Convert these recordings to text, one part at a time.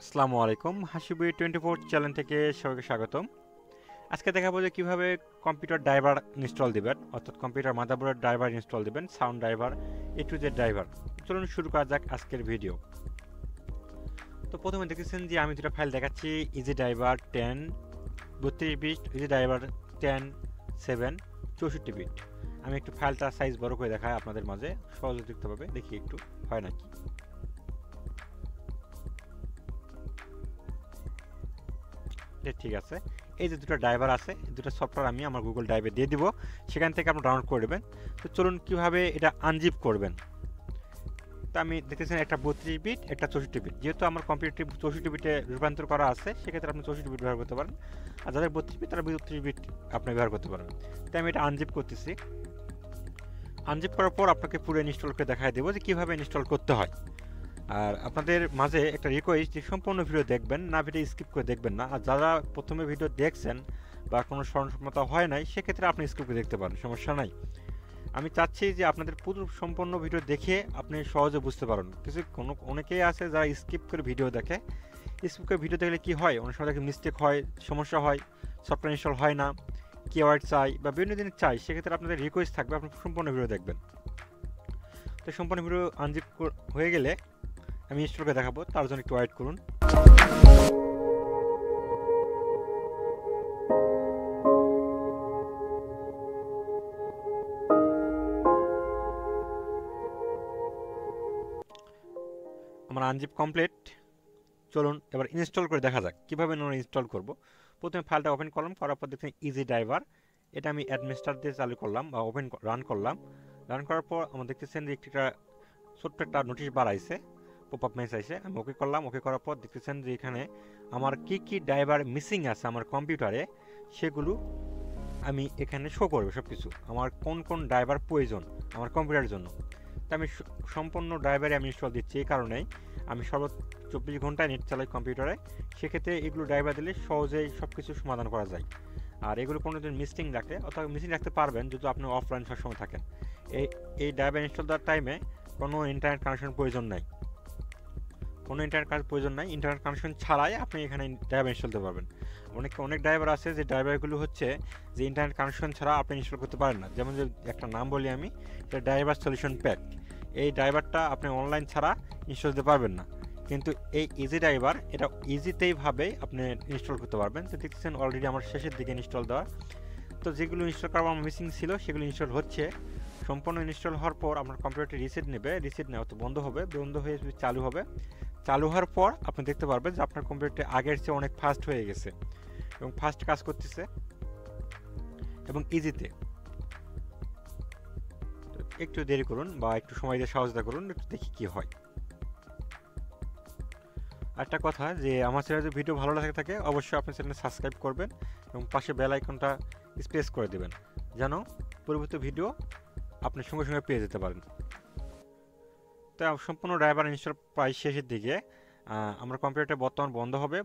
আসসালামু আলাইকুম, হাসুবি24 চ্যানেল থেকে সবাইকে স্বাগতম। আজকে দেখাবো যে কিভাবে কম্পিউটার ড্রাইভার ইনস্টল দিবেন, অর্থাৎ কম্পিউটার মাদারবোর্ডের ড্রাইভার ইনস্টল দিবেন, sound driver, A to Z driver. চলুন শুরু করা যাক আজকের ভিডিও। তো প্রথমে দেখেছেন যে আমি দুটো ফাইল দেখাচ্ছি, easy driver 10 32 bit, easy driver 10 7 64 bit. আমি একটু ফাইলটা সাইজ বড় করে দেখাই আপনাদের মাঝে, সহজে দেখতে পাবে। দেখি একটু হয় নাকি। ঠিক আছে, এই যে দুটো ড্রাইভার আছে, দুটো সফটওয়্যার আমি আমার গুগল ড্রাইভে দিয়ে দিব, সেখান থেকে আপনারা ডাউনলোড করে নেবেন। তো চলুন কিভাবে এটা আনজিপ করবেন। তো আমি দেখতেছেন একটা 32 বিট, একটা 64 বিট। যেহেতু আমার কম্পিউটার 64 বিটে রূপান্তর করা আছে, সেক্ষেত্রে আপনি 64 বিট ব্যবহার করতে পারেন, আর যাদের 32 বিট তারা 32 বিট আপনি ব্যবহার করতে পারেন। তাই আমি এটা আনজিপ করতেছি। আনজিপ করার পর আপনাকে পুরো ইনস্টল করে দেখাই দেবো যে কীভাবে ইনস্টল করতে হয়। আর আপনাদের মাঝে একটা রিকোয়েস্ট যে সম্পূর্ণ ভিডিও দেখবেন না, ভিডিও স্কিপ করে দেখবেন না। আর যারা প্রথমে ভিডিও দেখছেন বা কোনো স্মরণসম্মতা হয় নাই, সেক্ষেত্রে আপনি স্কিপ করে দেখতে পারেন, সমস্যা নাই। আমি চাচ্ছি যে আপনাদের পুরো সম্পূর্ণ ভিডিও দেখে আপনি সহজে বুঝতে পারেন। অনেকেই আছে যারা স্কিপ করে ভিডিও দেখে। স্কিপ করে ভিডিও দেখলে কী হয়, অনেক সময় দেখে মিস্টেক হয়, সমস্যা হয়, সফটওয়্যার ইনস্টল হয় না, কিওয়ার্ড চাই বা বিভিন্ন জিনিস চাই। সেক্ষেত্রে আপনাদের রিকোয়েস্ট থাকবে আপনি সম্পূর্ণ ভিডিও দেখবেন। তো সম্পূর্ণ ভিডিও আনজিপ হয়ে গেলে আমি ইনস্টল করে দেখাবো, তার জন্য একটু ওয়েট করুন। আমার আনজিপ কমপ্লিট। চলুন এবার ইনস্টল করে দেখা যাক কীভাবে আমরা ইনস্টল করব। প্রথমে ফাইলটা ওপেন করলাম, করার পর দেখছেন ইজি ড্রাইভার, এটা আমি অ্যাডমিনিস্টার দিয়ে চালু করলাম বা রান করলাম। রান করার পর আমরা দেখতেছেন যে একটা ছোট্ট একটা নোটিশ বার আইছে, পপ আপ মেসেজ আইছে। আমি ওকে করলাম। ওকে করার পর দেখতেছেন যে এখানে আমার কি ড্রাইভার মিসিং আছে আমার কম্পিউটারে, সেগুলো আমি এখানে শো করবে সব কিছু। আমার কোন কোন ড্রাইভার প্রয়োজন আমার কম্পিউটারের জন্য। তো আমি সম্পূর্ণ ড্রাইভারে আমি ইনস্টল দিচ্ছি, এই কারণেই আমি 24 ঘন্টায় নেট চালাই কম্পিউটারে। সেক্ষেত্রে এগুলো ড্রাইভার দিলে সহজেই সব কিছু সমাধান করা যায়। আর এগুলো কোনো দিন মিসিং রাখলে, অথবা মিসিং রাখতে পারবেন যদি আপনি অফলাইন সবসময় থাকেন। এই ড্রাইভার ইনস্টল দেওয়ার টাইমে কোনো ইন্টারনেট কানেকশন প্রয়োজন নাই, ইন্টারনেট কানেকশন ছাড়াই আপনি এখানে ড্রাইভার ইনস্টল করতে পারবেন। অনেক ড্রাইভার আছে যে ড্রাইভারগুলো হচ্ছে যে ইন্টারনেট কানেকশন ছাড়া আপনি ইনস্টল করতে পারেন না। যেমন যে একটা নাম বলি আমি, এটা ড্রাইভার সলিউশন প্যাক। এই ড্রাইভারটা আপনি অনলাইন ছাড়া ইনস্টল করতে পারবেন না, কিন্তু এই ইজি ড্রাইভার এটা ইজিতেইভাবেই আপনি ইনস্টল করতে পারবেন। তো দেখতেছেন অলরেডি আমার শেষের দিকে ইনস্টল দেওয়া। তো যেগুলো ইনস্টল করা আমার মিসিং ছিল সেগুলো ইনস্টল হচ্ছে। সম্পূর্ণ ইনস্টল হওয়ার পর আপনার কম্পিউটারটি রিসেট নেওয়া তো বন্ধ হয়ে চালু হবে। চালু হওয়ার পর আপনি দেখতে পারবেন যে আপনার কম্পিউটারটি আগের চেয়ে অনেক ফাস্ট হয়ে গেছে এবং ফাস্ট কাজ করতেছে এবং ইজিতে। একটু দেরি করুন বা একটু সময় দিয়ে সহযোগিতা করুন, একটু দেখি কি হয়। একটা কথা যে আমার চ্যানেলে ভিডিও ভালো লাগে থাকে, অবশ্যই আপনার চ্যানেল সাবস্ক্রাইব করবেন এবং পাশে বেল আইকনটা প্রেস করে দেবেন, যেন পরবর্তী ভিডিও আপনি সঙ্গে সঙ্গে পেয়ে যেতে পারেন। তো সম্পূর্ণ ড্রাইভার ইনস্টল প্রায় শেষের দিকে। আমার কম্পিউটারটা বর্তমান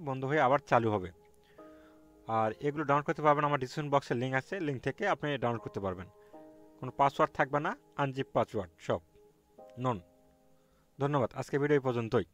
বন্ধ হয়ে আবার চালু হবে। আর এগুলো ডাউনলোড করতে পারবেন, আমার ডিসক্রিপশন বক্সে লিঙ্ক আছে, লিঙ্ক থেকে আপনি ডাউনলোড করতে পারবেন। কোনো পাসওয়ার্ড থাকবে না, আনজিপ পাসওয়ার্ড সব নন। ধন্যবাদ, আজকে ভিডিও এই পর্যন্তই।